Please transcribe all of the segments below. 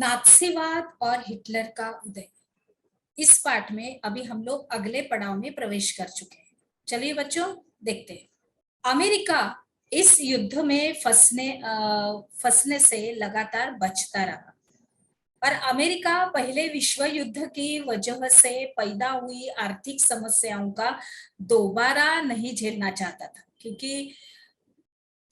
नात्सीवाद और हिटलर का उदय। इस पाठ में अभी हम लोग अगले पड़ाव में प्रवेश कर चुके हैं। चलिए बच्चों देखते हैं। अमेरिका इस युद्ध में फंसने से लगातार बचता रहा और अमेरिका पहले विश्व युद्ध की वजह से पैदा हुई आर्थिक समस्याओं का दोबारा नहीं झेलना चाहता था, क्योंकि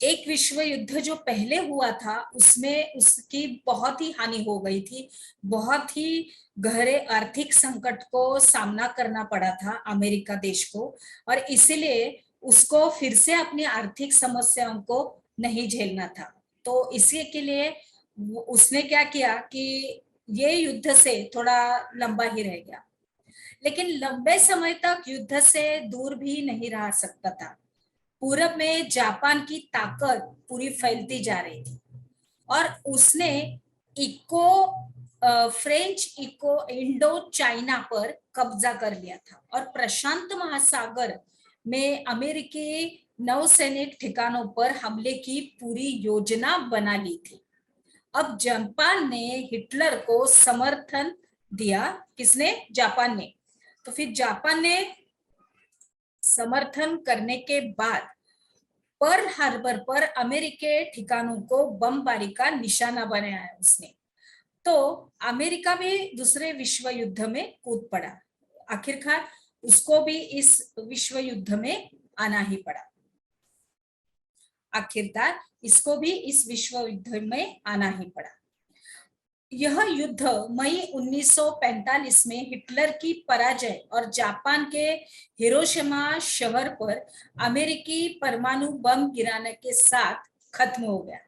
एक विश्व युद्ध जो पहले हुआ था उसमें उसकी बहुत ही हानि हो गई थी। बहुत ही गहरे आर्थिक संकट को सामना करना पड़ा था अमेरिका देश को, और इसीलिए उसको फिर से अपनी आर्थिक समस्याओं को नहीं झेलना था। तो इसी के लिए उसने क्या किया कि ये युद्ध से थोड़ा लंबा ही रह गया, लेकिन लंबे समय तक युद्ध से दूर भी नहीं रह सकता था। पूरब में जापान की ताकत पूरी फैलती जा रही थी और उसने इको फ्रेंच इको इंडो चाइना पर कब्जा कर लिया था और प्रशांत महासागर में अमेरिकी नौसैनिक ठिकानों पर हमले की पूरी योजना बना ली थी। अब जापान ने हिटलर को समर्थन दिया। किसने? जापान ने। तो फिर जापान ने समर्थन करने के बाद पर्ल हार्बर पर अमेरिकी ठिकानों को बमबारी का निशाना बनाया है उसने। तो अमेरिका भी दूसरे विश्व युद्ध में कूद पड़ा। आखिरकार उसको भी इस विश्व युद्ध में आना ही पड़ा। आखिरकार इसको भी इस विश्व युद्ध में आना ही पड़ा। यह युद्ध मई 1945 में हिटलर की पराजय और जापान के हिरोशिमा शहर पर अमेरिकी परमाणु बम गिराने के साथ खत्म हो गया।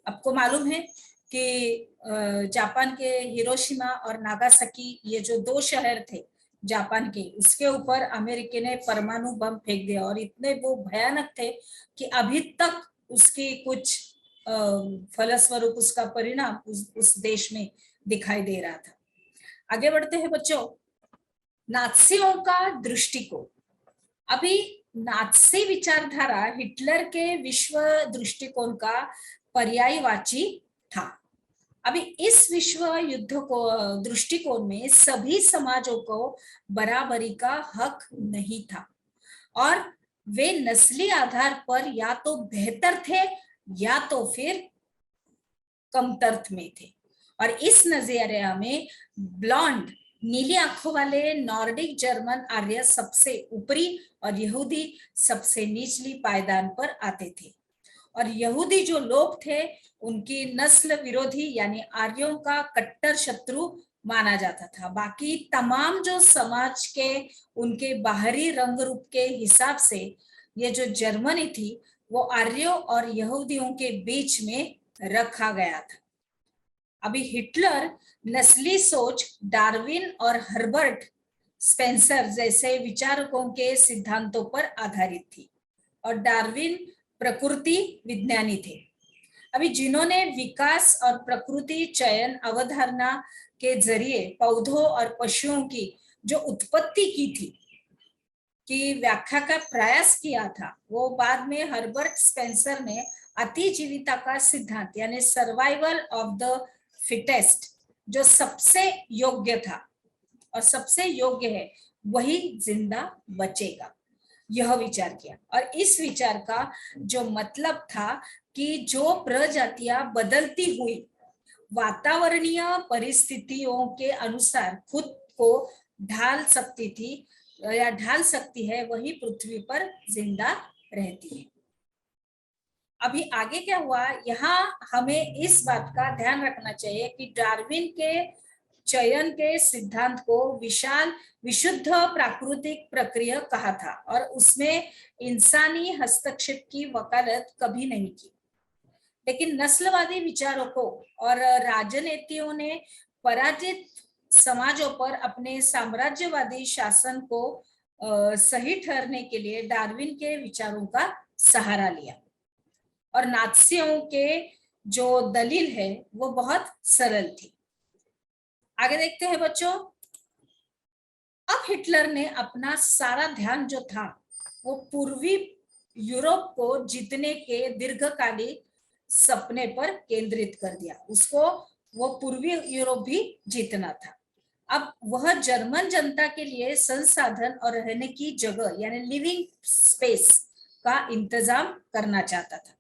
आपको मालूम है कि जापान के हिरोशिमा और नागासाकी, ये जो दो शहर थे जापान के, उसके ऊपर अमेरिका ने परमाणु बम फेंक दिया और इतने वो भयानक थे कि अभी तक उसकी कुछ फलस्वरूप उसका परिणाम उस देश में दिखाई दे रहा था। आगे बढ़ते हैं बच्चों। नात्सियों का दृष्टिकोण। अभी नात्सी विचारधारा हिटलर के विश्व दृष्टिकोण का पर्यायवाची था। अभी इस विश्व युद्ध को दृष्टिकोण में सभी समाजों को बराबरी का हक नहीं था और वे नस्ली आधार पर या तो बेहतर थे या तो फिर कमतर्थ में थे। और इस नजरिया में ब्लॉन्ड नीली आंखों वाले नॉर्डिक जर्मन आर्य सबसे ऊपरी और यहूदी सबसे निचली पायदान पर आते थे। और यहूदी जो लोग थे उनकी नस्ल विरोधी यानी आर्यों का कट्टर शत्रु माना जाता था। बाकी तमाम जो समाज के उनके बाहरी रंग रूप के हिसाब से ये जो जर्मनी थी वो आर्यों और यहूदियों के बीच में रखा गया था। अभी हिटलर नस्ली सोच डार्विन और हर्बर्ट स्पेंसर जैसे विचारकों के सिद्धांतों पर आधारित थी और डार्विन प्रकृति विज्ञानी थे। अभी जिन्होंने विकास और प्रकृति चयन अवधारणा के जरिए पौधों और पशुओं की जो उत्पत्ति की थी की व्याख्या का प्रयास किया था, वो बाद में हर्बर्ट स्पेंसर ने अतिजीविता का सिद्धांत यानी सर्वाइवल ऑफ द फिटेस्ट, जो सबसे योग्य था और सबसे योग्य है वही जिंदा बचेगा, यह विचार किया। और इस विचार का जो मतलब था कि जो प्रजातियां बदलती हुई वातावरणीय परिस्थितियों के अनुसार खुद को ढाल सकती थी या ढाल सकती है, वही पृथ्वी पर जिंदा रहती है। अभी आगे क्या हुआ, यहाँ हमें इस बात का ध्यान रखना चाहिए कि डार्विन के चयन के सिद्धांत को विशाल विशुद्ध प्राकृतिक प्रक्रिया कहा था और उसमें इंसानी हस्तक्षेप की वकालत कभी नहीं की। लेकिन नस्लवादी विचारकों और राजनीतियों ने पराजित समाजों पर अपने साम्राज्यवादी शासन को सही ठहरने के लिए डार्विन के विचारों का सहारा लिया। और नात्सियों के जो दलील है वो बहुत सरल थी। आगे देखते हैं बच्चों। अब हिटलर ने अपना सारा ध्यान जो था वो पूर्वी यूरोप को जीतने के दीर्घकालिक सपने पर केंद्रित कर दिया। उसको वो पूर्वी यूरोप भी जीतना था। अब वह जर्मन जनता के लिए संसाधन और रहने की जगह यानी लिविंग स्पेस का इंतजाम करना चाहता था।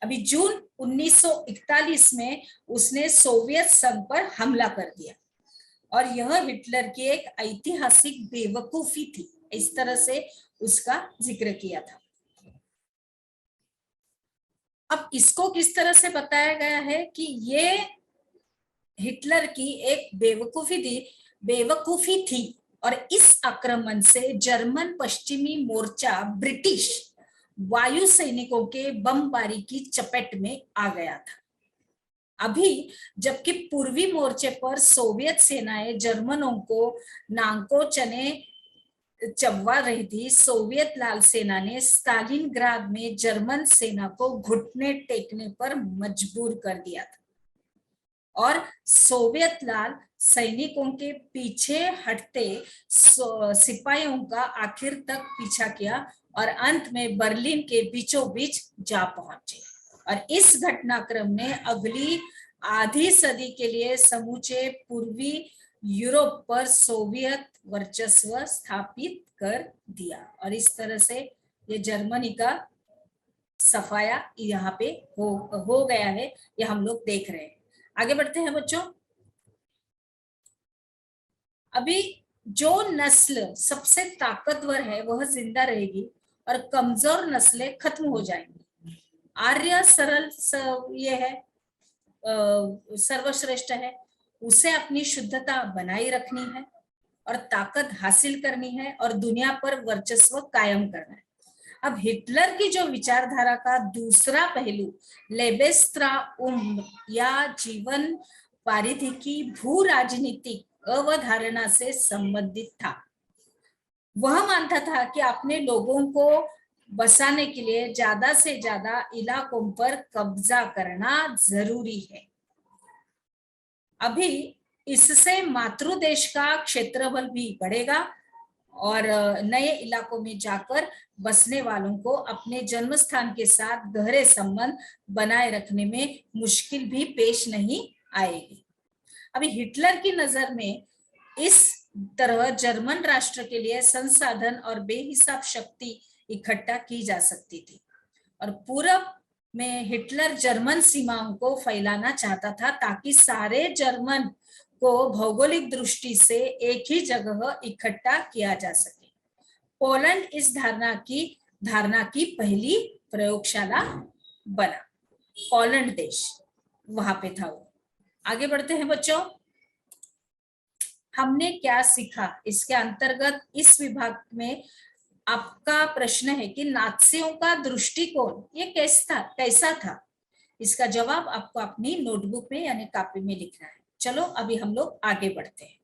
अभी जून 1941 में उसने सोवियत संघ पर हमला कर दिया और यह हिटलर की एक ऐतिहासिक बेवकूफी थी, इस तरह से उसका जिक्र किया था। अब इसको किस तरह से बताया गया है कि ये हिटलर की एक बेवकूफी थी और इस आक्रमण से जर्मन पश्चिमी मोर्चा ब्रिटिश वायु सैनिकों के बमबारी की चपेट में आ गया था। अभी जबकि पूर्वी मोर्चे पर सोवियत सेनाएं जर्मनों को नाको चने चबवा रही थी, सोवियत लाल सेना ने स्टालिनग्राद में जर्मन सेना को घुटने टेकने पर मजबूर कर दिया था और सोवियत लाल सैनिकों के पीछे हटते सिपाहियों का आखिर तक पीछा किया और अंत में बर्लिन के बीचों बीच जा पहुंचे। और इस घटनाक्रम ने अगली आधी सदी के लिए समूचे पूर्वी यूरोप पर सोवियत वर्चस्व स्थापित कर दिया और इस तरह से ये जर्मनी का सफाया यहाँ पे हो गया है, ये हम लोग देख रहे हैं। आगे बढ़ते हैं बच्चों। अभी जो नस्ल सबसे ताकतवर है वह जिंदा रहेगी और कमजोर नस्लें खत्म हो जाएंगी। आर्य सरल ये है, सर्वश्रेष्ठ है, उसे अपनी शुद्धता बनाए रखनी है और ताकत हासिल करनी है और दुनिया पर वर्चस्व कायम करना है। अब हिटलर की जो विचारधारा का दूसरा पहलू लेबेस्त्राउम या जीवन परिधि की भू राजनीतिक अवधारणा से संबंधित था। वह मानता था कि अपने लोगों को बसाने के लिए ज्यादा से ज्यादा इलाकों पर कब्जा करना जरूरी है। अभी इससे मातृ देश का क्षेत्रफल भी बढ़ेगा और नए इलाकों में जाकर बसने वालों को अपने जन्म स्थान के साथ गहरे संबंध बनाए रखने में मुश्किल भी पेश नहीं आएगी। अभी हिटलर की नजर में इस तरह जर्मन राष्ट्र के लिए संसाधन और बेहिसाब शक्ति इकट्ठा की जा सकती थी और पूरब में हिटलर जर्मन सीमाओं को फैलाना चाहता था ताकि सारे जर्मन को भौगोलिक दृष्टि से एक ही जगह इकट्ठा किया जा सके। पोलैंड इस धारणा की पहली प्रयोगशाला बना। पोलैंड देश वहां पे था वो। आगे बढ़ते हैं बच्चों। हमने क्या सीखा इसके अंतर्गत इस विभाग में आपका प्रश्न है कि नात्सियों का दृष्टिकोण ये कैसा था। इसका जवाब आपको अपनी नोटबुक में यानी कॉपी में लिखना है। चलो अभी हम लोग आगे बढ़ते हैं।